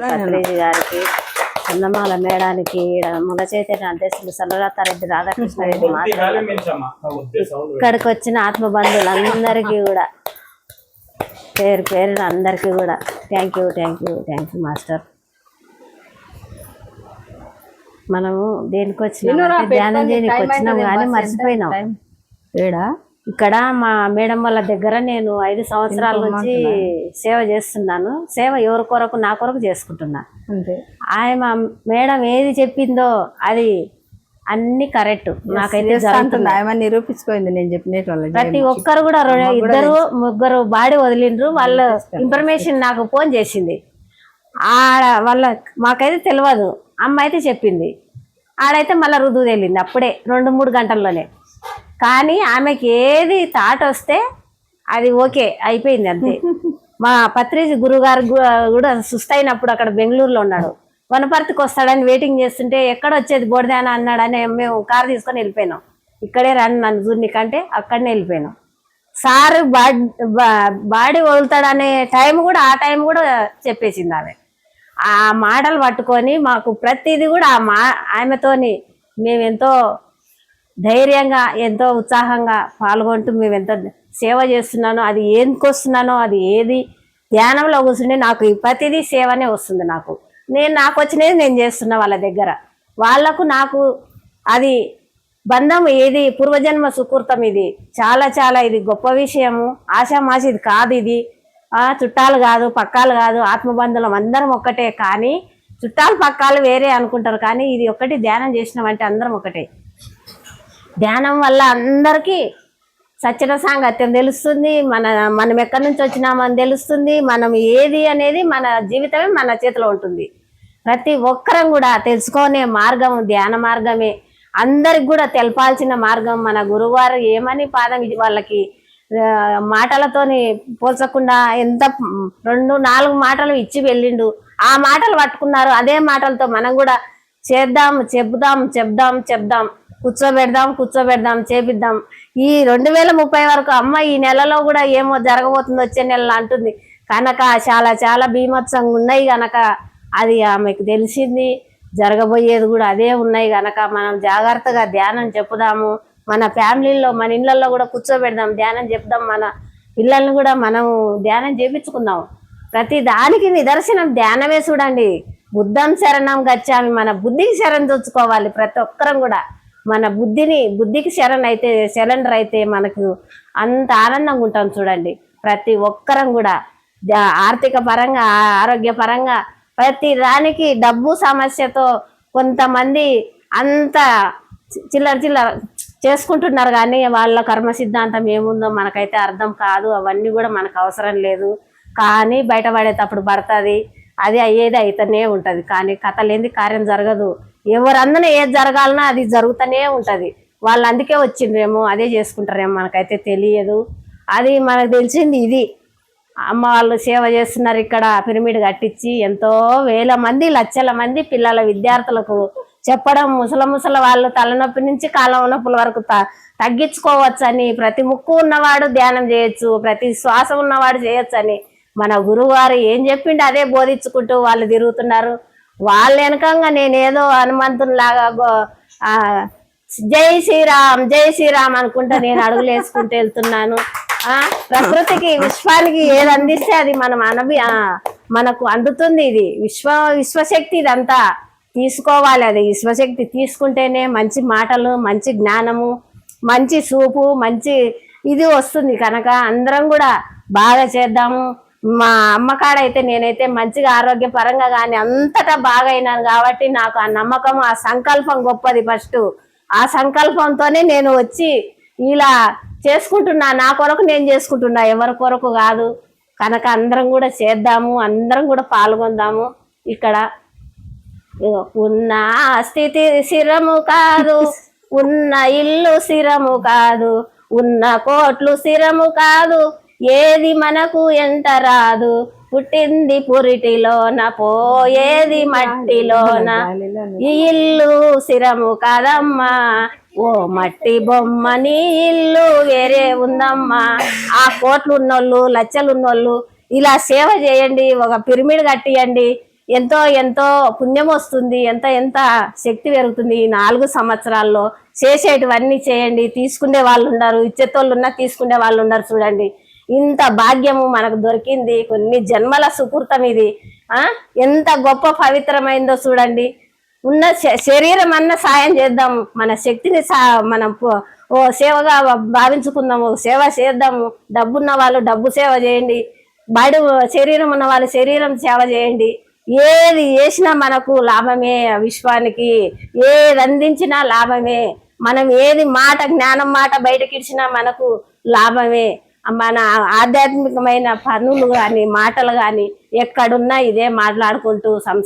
పత్రిజీ గారికి, చందమాల మేడానికి, ముల చైతన్య అధ్యక్షులు సర్వలతారెడ్డి రాధాకృష్ణారెడ్డి ఇక్కడికి వచ్చిన ఆత్మబంధువులందరికీ కూడా పేరు పేరున అందరికీ కూడా థ్యాంక్ యూ మాస్టర్. మనము దేనికి వచ్చినాం, ధ్యానం చేయడానికి వచ్చినాం కానీ మర్చిపోయినాం. ఇక్కడ మా మేడం వాళ్ళ దగ్గర నేను 5 సంవత్సరాల నుంచి సేవ చేస్తున్నాను. సేవ ఎవరి కొరకు, నా కొరకు చేసుకుంటున్నా. ఆయన మేడం ఏది చెప్పిందో అది అన్ని కరెక్ట్ నాకైతే నిరూపించుకోయింది. నేను చెప్పినట్టు ప్రతి ఒక్కరు కూడా 2-3 బాడీ వదిలిండ్రు. వాళ్ళ ఇన్ఫర్మేషన్ నాకు ఫోన్ చేసింది. వాళ్ళ మాకైతే తెలియదు, అమ్మ అయితే చెప్పింది. ఆడైతే మళ్ళీ రుదువు తేలింది అప్పుడే 2-3 గంటల్లోనే. కానీ ఆమెకి ఏది థాట్ వస్తే అది ఓకే అయిపోయింది అంతే. మా పత్రిజీ గురుగారు కూడా సుస్తైనప్పుడు అక్కడ బెంగళూరులో ఉన్నాడు. వనపర్తికి వస్తాడని వెయిటింగ్ చేస్తుంటే ఎక్కడ వచ్చేది బోర్దాన అన్నాడని మేము కారు తీసుకొని వెళ్ళిపోయినాం. ఇక్కడే రండి నన్ను చూడనికంటే అక్కడనే వెళ్ళిపోయినాం. సార్ బాడీ వదులుతాడనే టైం కూడా ఆ టైం కూడా చెప్పేసింది ఆమె. ఆ మాటలు పట్టుకొని మాకు ప్రతిదీ కూడా ఆమెతోని మేము ఎంతో ధైర్యంగా ఎంతో ఉత్సాహంగా పాల్గొంటూ మేము ఎంత సేవ చేస్తున్నానో, అది ఏందుకొస్తున్నానో, అది ఏది ధ్యానంలో కూర్చుంటే నాకు ప్రతిదీ సేవనే వస్తుంది. నాకు వచ్చినది నేను చేస్తున్నా వాళ్ళ దగ్గర. వాళ్లకు నాకు అది బంధం ఏది పూర్వజన్మ సుకృతం. ఇది చాలా చాలా ఇది గొప్ప విషయము. ఆషామాషి ఇది కాదు. ఇది చుట్టాలు కాదు, పక్కాలు కాదు, ఆత్మబంధువులం అందరం ఒక్కటే. కానీ చుట్టాలు పక్కాలు వేరే అనుకుంటారు. కానీ ఇది ఒక్కటి ధ్యానం చేసినామంటే అందరం ఒకటే. ధ్యానం వల్ల అందరికీ సత్యన సాంగత్యం తెలుస్తుంది. మనం ఎక్కడి నుంచి వచ్చినామని తెలుస్తుంది. మనం ఏది అనేది మన జీవితమే మన చేతిలో ఉంటుంది. ప్రతి ఒక్కరం కూడా తెలుసుకునే మార్గం ధ్యాన మార్గమే. అందరికి కూడా తెలపాల్సిన మార్గం. మన గురువారు ఏమని పాదం వాళ్ళకి మాటలతోని పోల్చకుండా ఎంత 2-4 మాటలు ఇచ్చి వెళ్ళిండు. ఆ మాటలు పట్టుకున్నారు. అదే మాటలతో మనం కూడా చెప్దాం కూర్చోబెడదాం చేపిద్దాం. ఈ 2030 వరకు అమ్మ ఈ నెలలో కూడా ఏమో జరగబోతుంది వచ్చే నెలలో అంటుంది కనుక చాలా చాలా బీభత్సంగా ఉన్నాయి కనుక అది ఆమెకు తెలిసింది. జరగబోయేది కూడా అదే ఉన్నాయి కనుక మనం జాగ్రత్తగా ధ్యానం చెప్పుదాము. మన ఫ్యామిలీలో మన ఇళ్ళల్లో కూడా కూర్చోబెడదాం, ధ్యానం చెప్దాం. మన పిల్లల్ని కూడా మనం ధ్యానం చేపించుకుందాం. ప్రతి దానికి నిదర్శనం ధ్యానమే. చూడండి, బుద్ధం శరణం గచ్చామి. మన బుద్ధికి శరణ్ తెచ్చుకోవాలి. ప్రతి ఒక్కరం కూడా మన బుద్ధికి సరెండర్ అయితే మనకు అంత ఆనందంగా ఉంటాం. చూడండి, ప్రతి ఒక్కరం కూడా ఆర్థిక పరంగా, ఆరోగ్య పరంగా ప్రతి దానికి డబ్బు సమస్యతో కొంతమంది అంత చిల్లర చేసుకుంటున్నారు. కానీ వాళ్ళ కర్మ సిద్ధాంతం ఏముందో మనకైతే అర్థం కాదు. అవన్నీ కూడా మనకు అవసరం లేదు. కానీ బయటపడేటప్పుడు పడుతుంది. అది అయ్యేది అయితేనే ఉంటుంది. కానీ కథ లేని కార్యం జరగదు. ఎవరందరూ ఏది జరగాలన్నా అది జరుగుతూనే ఉంటుంది. వాళ్ళు అందుకే వచ్చిండ్రేమో, అదే చేసుకుంటారేమో, మనకైతే తెలియదు. అది మనకు తెలిసింది ఇది. అమ్మ వాళ్ళు సేవ చేస్తున్నారు. ఇక్కడ పిరమిడ్ కట్టించి ఎంతో వేల మంది, లక్షల మంది పిల్లల విద్యార్థులకు చెప్పడం, ముసల వాళ్ళు తలనొప్పి నుంచి కాలం నొప్పుల వరకు తగ్గించుకోవచ్చని, ప్రతి ముక్కు ఉన్నవాడు ధ్యానం చేయొచ్చు, ప్రతి శ్వాస ఉన్నవాడు చేయొచ్చు అని మన గురువుగారు ఏం చెప్పిండు అదే బోధించుకుంటూ వాళ్ళు తిరుగుతున్నారు. వాళ్ళ వెనకంగా నేనేదో హనుమంతునిలాగా జై శ్రీరామ్ అనుకుంటా నేను అడుగులు వేసుకుంటూ వెళ్తున్నాను. ప్రకృతికి విశ్వానికి ఏది అందిస్తే అది మనకు అందుతుంది. ఇది విశ్వశక్తి. ఇదంతా తీసుకోవాలి. అది విశ్వశక్తి తీసుకుంటేనే మంచి మాటలు, మంచి జ్ఞానము, మంచి చూపు, మంచి ఇది వస్తుంది. కనుక అందరం కూడా బాగా చేద్దాము. మా అమ్మకాడైతే నేనైతే మంచిగా ఆరోగ్యపరంగా కానీ అంతటా బాగా అయినాను కాబట్టి నాకు ఆ నమ్మకం, ఆ సంకల్పం గొప్పది. ఫస్ట్ ఆ సంకల్పంతోనే నేను వచ్చి ఇలా చేసుకుంటున్నా. నా కొరకు నేను చేసుకుంటున్నా, ఎవరి కొరకు కాదు. కనుక అందరం కూడా చేద్దాము, అందరం కూడా పాల్గొందాము. ఇక్కడ ఉన్న స్థితి స్థిరము కాదు, ఉన్న ఇల్లు స్థిరము కాదు, ఉన్న కోట్లు స్థిరము కాదు, ఏది మనకు ఎంట రాదు, పుట్టింది పురిటిలోన పోయేది మట్టిలోన, ఈ ఇల్లు స్థిరము కాదమ్మా, ఓ మట్టి బొమ్మ నీ ఇల్లు వేరే ఉందమ్మా. ఆ కోట్లు ఉన్నోళ్ళు, లక్షలు ఉన్నోళ్ళు ఇలా సేవ చేయండి, ఒక పిరమిడ్ కట్టియండి. ఎంతో ఎంతో పుణ్యం వస్తుంది, ఎంత ఎంత శక్తి పెరుగుతుంది. ఈ 4 సంవత్సరాల్లో చేసేటివన్నీ చేయండి. తీసుకునే వాళ్ళు ఉన్నారు, ఇచ్చేతోళ్ళు ఉన్నా తీసుకునే వాళ్ళు ఉన్నారు. చూడండి ఇంత భాగ్యము మనకు దొరికింది, కొన్ని జన్మల సుకృతం ఇది. ఎంత గొప్ప పవిత్రమైందో చూడండి. ఉన్న శరీరం అన్న సాయం చేద్దాం, మన శక్తిని మనం ఓ సేవగా భావించుకుందాము, సేవ చేద్దాము. డబ్బున్న వాళ్ళు డబ్బు సేవ చేయండి, బడి శరీరం ఉన్న వాళ్ళు శరీరం సేవ చేయండి. ఏది చేసినా మనకు లాభమే, విశ్వానికి ఏది అందించినా లాభమే. మనం ఏది మాట జ్ఞానం మాట బయటకి ఇచ్చినా మనకు లాభమే. మన ఆధ్యాత్మికమైన పనులు కానీ మాటలు కానీ ఎక్కడున్నా ఇదే మాట్లాడుకుంటూ సంసారం